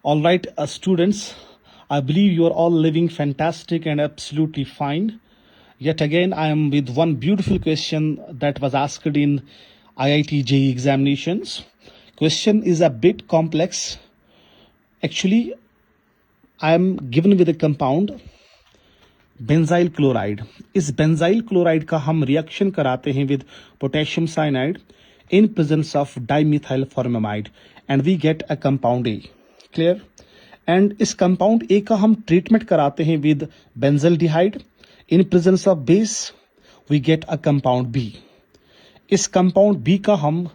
All right, students, I believe you are all living fantastic and absolutely fine. Yet again, I am with one beautiful question that was asked in IIT JEE examinations. Question is a bit complex. Actually, I am given with a compound benzyl chloride. इस benzyl chloride का हम reaction कराते हैं with potassium cyanide in presence of dimethyl formamide and we get a compound A. Clear? And इस compound A का हम treatment कराते हैं with benzaldehyde in presence of base, we get a compound B. इस compound B का हम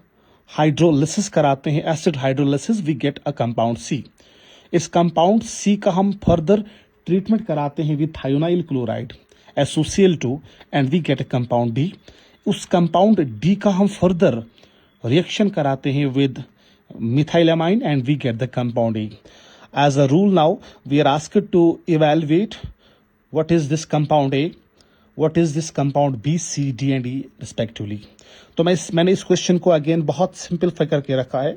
hydrolysis कराते हैं, acid hydrolysis, we get a compound C. इस कंपाउंड सी का हम फर्दर ट्रीटमेंट कराते हैं with thionyl chloride SOCl2 and we get a compound D. उस कंपाउंड डी का हम फर्दर रिएक्शन कराते हैं with methylamine and we get the compound A. As a rule now we are asked to evaluate what is this compound A, what is this compound B, C, D and E respectively. तो मैंने इस question को again बहुत simplify करके रखा है.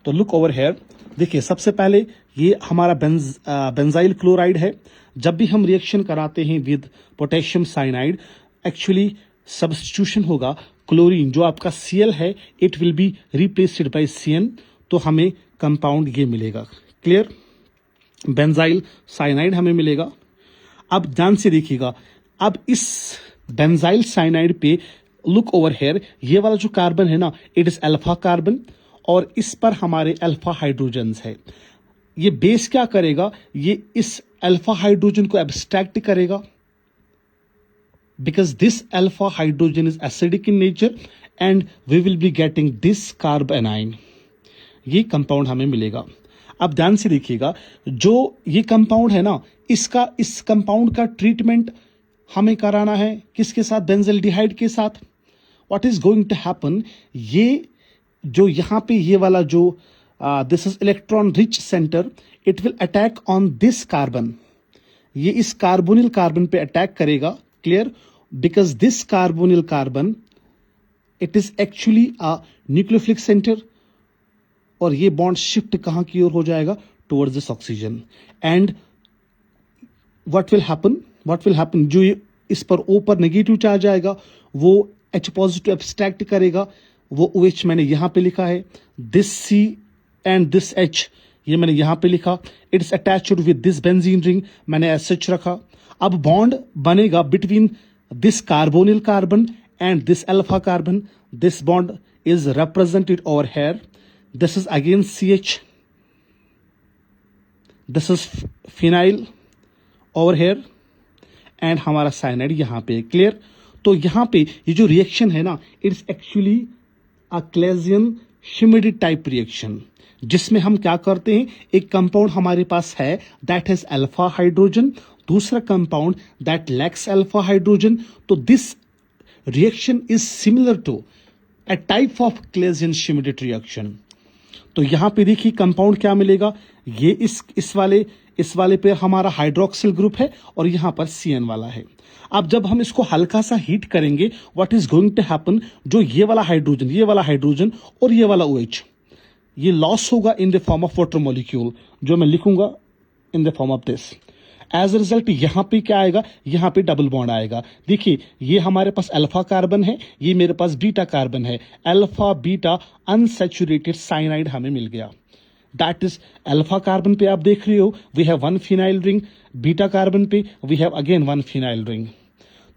तो look over here. देखिए, सबसे पहले ये हमारा बेंजाइल क्लोराइड है. जब भी हम रिएक्शन कराते हैं with potassium cyanide, actually substitution होगा क्लोरीन, जो आपका Cl है, it will be replaced by CN, तो हमें कंपाउंड ये मिलेगा. क्लियर? बेंजाइल साइनाइड हमें मिलेगा. अब ध्यान से देखिएगा, अब इस बेंजाइल साइनाइड पे लुक ओवर हेयर, ये वाला जो कार्बन है ना, इट इज अल्फा कार्बन और इस पर हमारे अल्फा हाइड्रोजन्स है. ये बेस क्या करेगा, ये इस अल्फा हाइड्रोजन को एब्स्ट्रैक्ट करेगा because this alpha hydrogen is acidic in nature and we will be getting this carbanion. ये कंपाउंड हमें मिलेगा. अब ध्यान से देखिएगा, जो ये कंपाउंड है ना, इस कंपाउंड का ट्रीटमेंट हमें कराना है किसके साथ? बेंजल्डिहाइड के साथ. What is going to happen, ये जो यहाँ पे ये वाला जो this is electron rich centre, it will attack on this carbon. ये इस कार्बोनिल कार्बन पे अटैक करेगा. Clear? Because this carbonyl carbon it is actually a nucleophilic centre और ये बॉन्ड शिफ्ट कहाँ की ओर हो जाएगा? Towards this oxygen. And what will happen, जो ये इस पर O पर नेगेटिव चार्ज आएगा वो H पॉजिटिव एब्स्ट्रैक्ट करेगा. वो OH मैंने यहां पे लिखा है, this C and this H ये मैंने यहां पे लिखा. It is attached with this benzene ring, मैंने SH रखा. अब बॉन्ड बनेगा between this carbonyl carbon and this alpha carbon. This bond is represented over here. This is again CH, this is phenyl over here and हमारा cyanide यहां पे. Clear? तो यहां पे ये जो रिएक्शन है ना, it's actually a Claisen Schmidt type reaction, जिसमें हम क्या करते हैं, एक कंपाउंड हमारे पास है दैट हैज अल्फा हाइड्रोजन, दूसरा compound that lacks alpha hydrogen. तो this reaction is similar to a type of Claisen Schmidt reaction. तो यहां पे देखिए कंपाउंड क्या मिलेगा, ये इस वाले पे हमारा हाइड्रोक्सिल ग्रुप है और यहां पर CN वाला है. अब जब हम इसको हल्का सा हीट करेंगे, what is going to happen, जो ये वाला हाइड्रोजन और ये वाला OH, ये लॉस होगा in the form of water molecule, जो मैं लिखूंगा in the form of this. As a result यहां पे क्या आएगा, यहां पे डबल बॉन्ड आएगा. देखिए, ये हमारे पास अल्फा कार्बन है, ये मेरे पास बीटा कार्बन है. अल्फा बीटा अनसैचुरेटेड साइनाइड हमें मिल गया. दैट इज अल्फा कार्बन पे आप देख रहे हो we have one phenyl ring, beta carbon पे we have again one phenyl ring.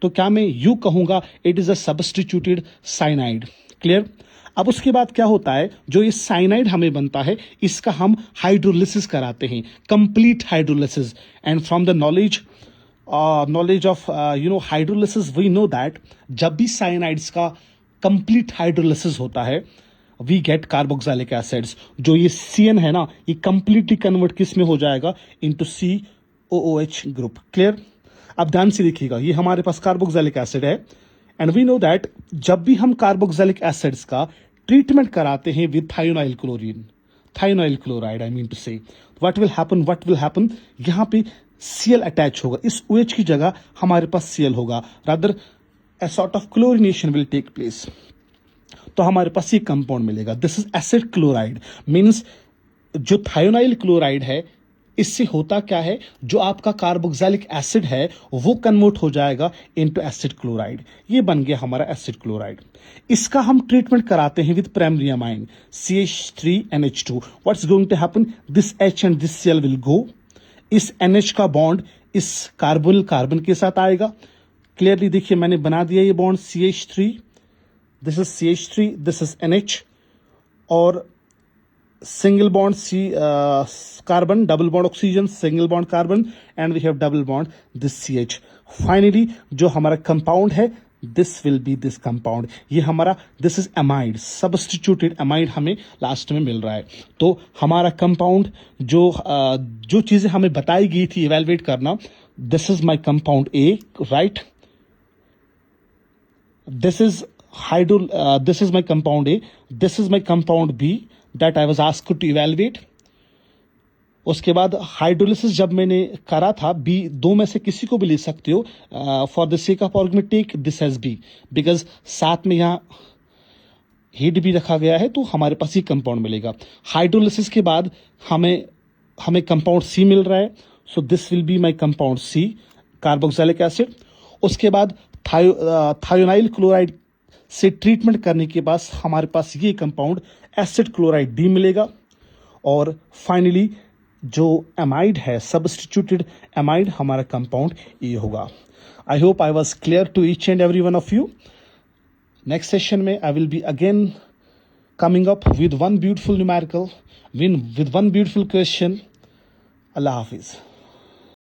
तो क्या मैं यू कहूंगा, it is a substituted cyanide. Clear? अब उसके बाद क्या होता है, जो ये साइनाइड हमें बनता है, इसका हम हाइड्रोलिसिस कराते हैं, complete hydrolysis. And from the knowledge of hydrolysis we know that जब भी साइनाइड्स का कंप्लीट हाइड्रोलिसिस होता है, वी गेट कार्बोक्सिलिक एसिड्स. जो ये CN है ना, ये कंप्लीटली कन्वर्ट किस में हो जाएगा, इनटू COOH ग्रुप. क्लियर? अब ध्यान से देखिएगा, ये हमारे पास कार्बोक्सिलिक एसिड है एंड वी नो दैट जब भी हम कार्बोक्सिलिक एसिड्स का ट्रीटमेंट कराते हैं with thionyl chloride, I mean to say, what will happen, यहां पे Cl अटैच होगा. इस OH की जगह हमारे पास Cl होगा. Rather a sort of chlorination will take place. तो हमारे पास ये कंपाउंड मिलेगा. This is acid chloride, means जो थायोनाइल क्लोराइड है, इससे होता क्या है, जो आपका कार्बोक्सिलिक एसिड है वो कन्वर्ट हो जाएगा इनटू एसिड क्लोराइड। ये बन गया हमारा एसिड क्लोराइड। इसका हम ट्रीटमेंट कराते हैं with primary amine CH3NH2। What's going to happen, this H and this Cl will go. इस NH का बॉन्ड इस कार्बन के साथ आएगा। क्लियरली देखिए मैंने बना दिया ये bond CH3, this is CH3, this is NH, और single bond carbon, double bond oxygen, single bond carbon, and we have double bond this CH. Finally जो हमारा कंपाउंड है, this will be this compound. ये हमारा this is amide, substituted amide हमें last में मिल रहा है। तो हमारा कंपाउंड जो चीजें हमें बताई गई थी इवेलुएट करना, this is my compound A, right? This is this is my compound A, this is my compound B that I was asked to evaluate. उसके बाद हाइड्रोलिसिस जब मैंने करा था, बी दो में से किसी को भी ले सकते हो, for the sake of argument take this as B, because साथ में यहाँ हीट भी रखा गया है तो हमारे पास ये कंपाउंड मिलेगा। हाइड्रोलिसिस के बाद हमें कंपाउंड सी मिल रहा है, so this will be my compound C, carboxylic acid. उसके बाद थायोनाइल क्लोराइड से ट्रीटमेंट करने के बाद हमारे पास ये कंपाउंड एसिड क्लोराइड डी मिलेगा। और फाइनली जो एमाइड है, सब्स्टिट्यूटेड एमाइड, हमारा कंपाउंड ए होगा। I hope I was clear to each and every one of you. Next session में I will be again coming up with one beautiful numerical, with one beautiful question. Allah Hafiz.